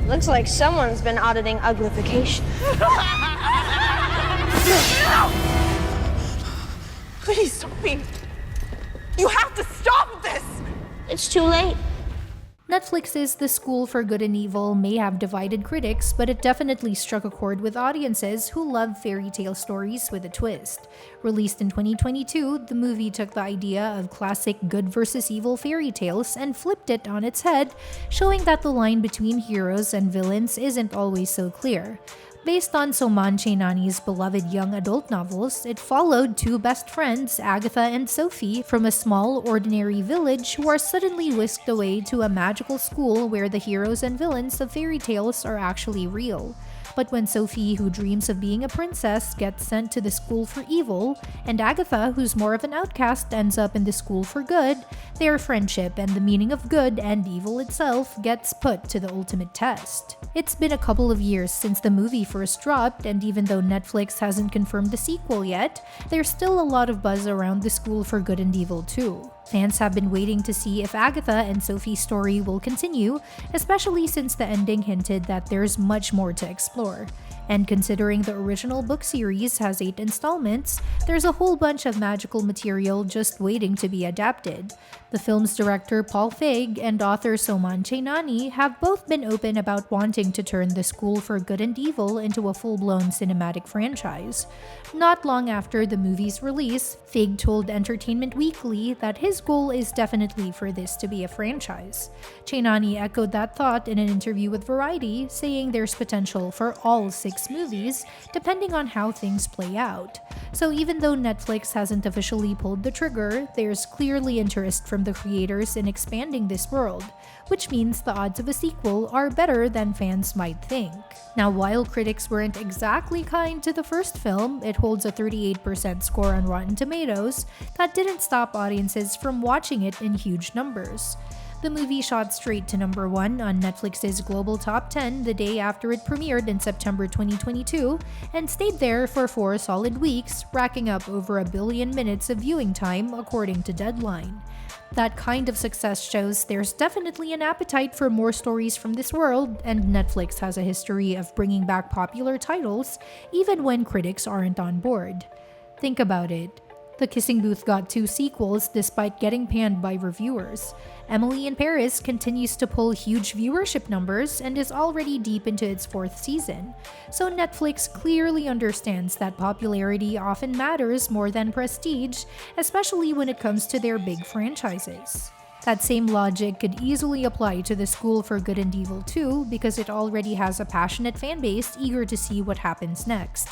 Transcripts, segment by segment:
Looks like someone's been auditing uglification. Please, Sophie. You have to stop this! It's too late. Netflix's The School for Good and Evil may have divided critics, but it definitely struck a chord with audiences who love fairy tale stories with a twist. Released in 2022, the movie took the idea of classic good versus evil fairy tales and flipped it on its head, showing that the line between heroes and villains isn't always so clear. Based on Soman Chainani's beloved young adult novels, it followed two best friends, Agatha and Sophie, from a small, ordinary village who are suddenly whisked away to a magical school where the heroes and villains of fairy tales are actually real. But when Sophie, who dreams of being a princess, gets sent to the school for evil, and Agatha, who's more of an outcast, ends up in the school for good, their friendship and the meaning of good and evil itself gets put to the ultimate test. It's been a couple of years since the movie first dropped, and even though Netflix hasn't confirmed a sequel yet, there's still a lot of buzz around the School for Good and Evil 2. Fans have been waiting to see if Agatha and Sophie's story will continue, especially since the ending hinted that there's much more to explore. And considering the original book series has 8 installments, there's a whole bunch of magical material just waiting to be adapted. The film's director Paul Feig and author Soman Chainani have both been open about wanting to turn The School for Good and Evil into a full-blown cinematic franchise. Not long after the movie's release, Feig told Entertainment Weekly that his goal is definitely for this to be a franchise. Chainani echoed that thought in an interview with Variety, saying there's potential for all 6 movies, depending on how things play out. So even though Netflix hasn't officially pulled the trigger, there's clearly interest from the creators in expanding this world, which means the odds of a sequel are better than fans might think. Now, while critics weren't exactly kind to the first film, it holds a 38% score on Rotten Tomatoes, that didn't stop audiences from watching it in huge numbers. The movie shot straight to number 1 on Netflix's global top 10 the day after it premiered in September 2022, and stayed there for 4 solid weeks, racking up over 1 billion minutes of viewing time according to Deadline. That kind of success shows there's definitely an appetite for more stories from this world, and Netflix has a history of bringing back popular titles even when critics aren't on board. Think about it. The Kissing Booth got 2 sequels despite getting panned by reviewers. Emily in Paris continues to pull huge viewership numbers and is already deep into its 4th season. So Netflix clearly understands that popularity often matters more than prestige, especially when it comes to their big franchises. That same logic could easily apply to The School for Good and Evil 2 because it already has a passionate fanbase eager to see what happens next.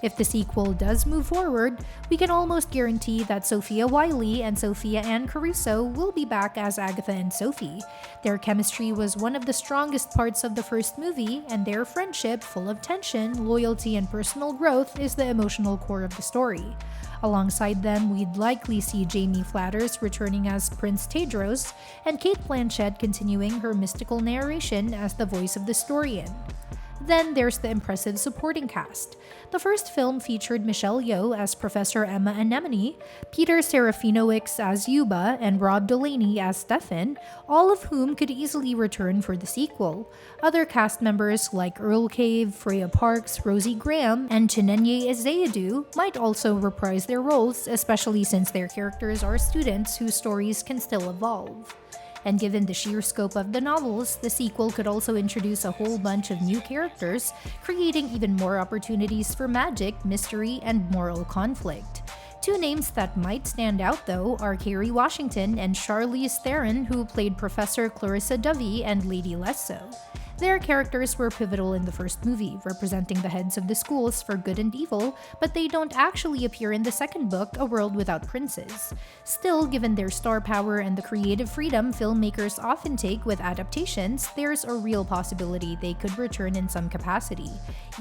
If the sequel does move forward, we can almost guarantee that Sofia Wylie and Sophia and Caruso will be back as Agatha and Sophie. Their chemistry was one of the strongest parts of the first movie, and their friendship, full of tension, loyalty, and personal growth, is the emotional core of the story. Alongside them, we'd likely see Jamie Flatters returning as Prince Tedros, and Cate Blanchett continuing her mystical narration as the voice of the Storian. Then there's the impressive supporting cast. The first film featured Michelle Yeoh as Professor Emma Anemone, Peter Serafinowicz as Yuba, and Rob Delaney as Stefan, all of whom could easily return for the sequel. Other cast members like Earl Cave, Freya Parks, Rosie Graham, and Chinenye Ezeudu might also reprise their roles, especially since their characters are students whose stories can still evolve. And given the sheer scope of the novels, the sequel could also introduce a whole bunch of new characters, creating even more opportunities for magic, mystery, and moral conflict. 2 names that might stand out, though, are Kerry Washington and Charlize Theron, who played Professor Clarissa Dovey and Lady Lesso. Their characters were pivotal in the first movie, representing the heads of the schools for good and evil, but they don't actually appear in the second book, A World Without Princes. Still, given their star power and the creative freedom filmmakers often take with adaptations, there's a real possibility they could return in some capacity.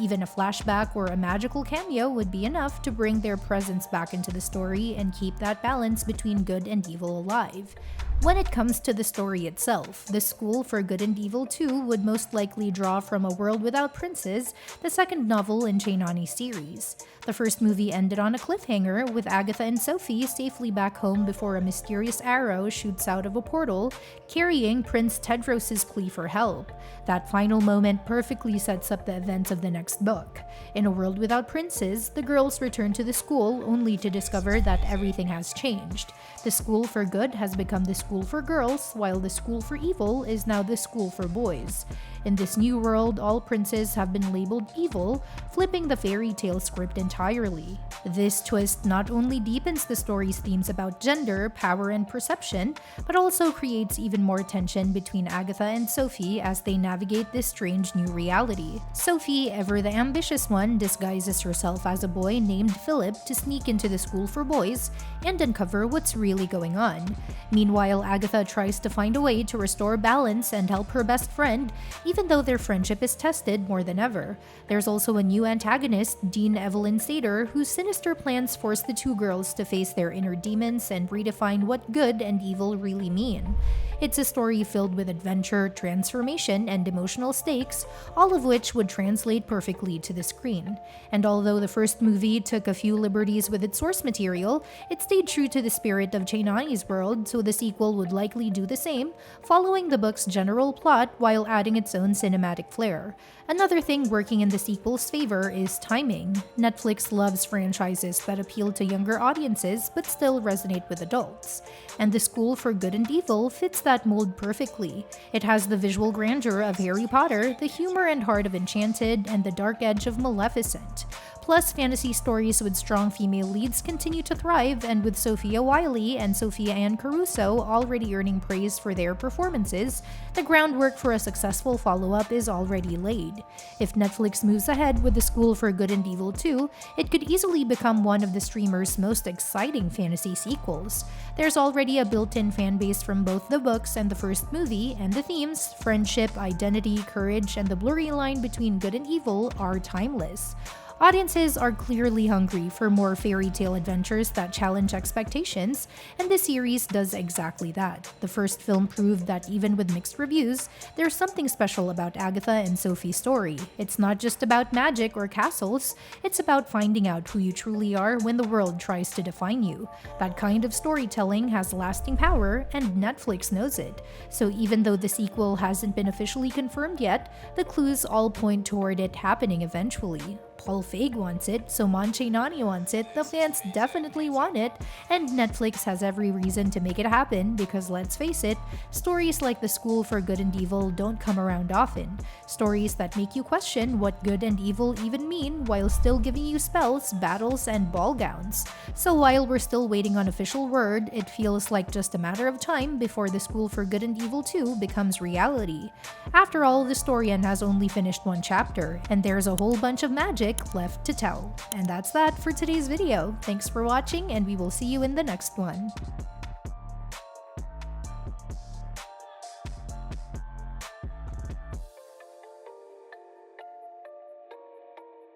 Even a flashback or a magical cameo would be enough to bring their presence back into the story and keep that balance between good and evil alive. When it comes to the story itself, The School for Good and Evil 2 would most likely draw from A World Without Princes, the second novel in Chainani's series. The first movie ended on a cliffhanger, with Agatha and Sophie safely back home before a mysterious arrow shoots out of a portal, carrying Prince Tedros' plea for help. That final moment perfectly sets up the events of the next book. In A World Without Princes, the girls return to the school only to discover that everything has changed. The School for Good has become the School for Girls, while the School for Evil is now the School for Boys. In this new world, all princes have been labeled evil, flipping the fairy tale script entirely. This twist not only deepens the story's themes about gender, power, and perception, but also creates even more tension between Agatha and Sophie as they navigate this strange new reality. Sophie, ever the ambitious one, disguises herself as a boy named Philip to sneak into the School for Boys and uncover what's really going on. Meanwhile, Agatha tries to find a way to restore balance and help her best friend, even though their friendship is tested more than ever. There's also a new antagonist, Dean Evelyn Sater, whose sinister plans force the two girls to face their inner demons and redefine what good and evil really mean. It's a story filled with adventure, transformation, and emotional stakes, all of which would translate perfectly to the screen. And although the first movie took a few liberties with its source material, it stayed true to the spirit of Chainani's world, so the sequel would likely do the same, following the book's general plot while adding its own cinematic flair. Another thing working in the sequel's favor is timing. Netflix loves franchises that appeal to younger audiences but still resonate with adults. And The School for Good and Evil fits that mold perfectly. It has the visual grandeur of Harry Potter, the humor and heart of Enchanted, and the dark edge of Maleficent. Plus, fantasy stories with strong female leads continue to thrive, and with Sofia Wylie and Sophia and Caruso already earning praise for their performances, the groundwork for a successful follow-up is already laid. If Netflix moves ahead with The School for Good and Evil 2, it could easily become one of the streamer's most exciting fantasy sequels. There's already a built-in fanbase from both the books and the first movie, and the themes, friendship, identity, courage, and the blurry line between good and evil are timeless. Audiences are clearly hungry for more fairy tale adventures that challenge expectations, and this series does exactly that. The first film proved that even with mixed reviews, there's something special about Agatha and Sophie's story. It's not just about magic or castles, it's about finding out who you truly are when the world tries to define you. That kind of storytelling has lasting power, and Netflix knows it. So even though the sequel hasn't been officially confirmed yet, the clues all point toward it happening eventually. Paul Feig wants it, Soman Chainani wants it, the fans definitely want it, and Netflix has every reason to make it happen because, let's face it, stories like The School for Good and Evil don't come around often. Stories that make you question what good and evil even mean while still giving you spells, battles, and ball gowns. So while we're still waiting on official word, it feels like just a matter of time before The School for Good and Evil 2 becomes reality. After all, the historian has only finished one chapter, and there's a whole bunch of magic left to tell. And that's that for today's video. Thanks for watching, and we will see you in the next one.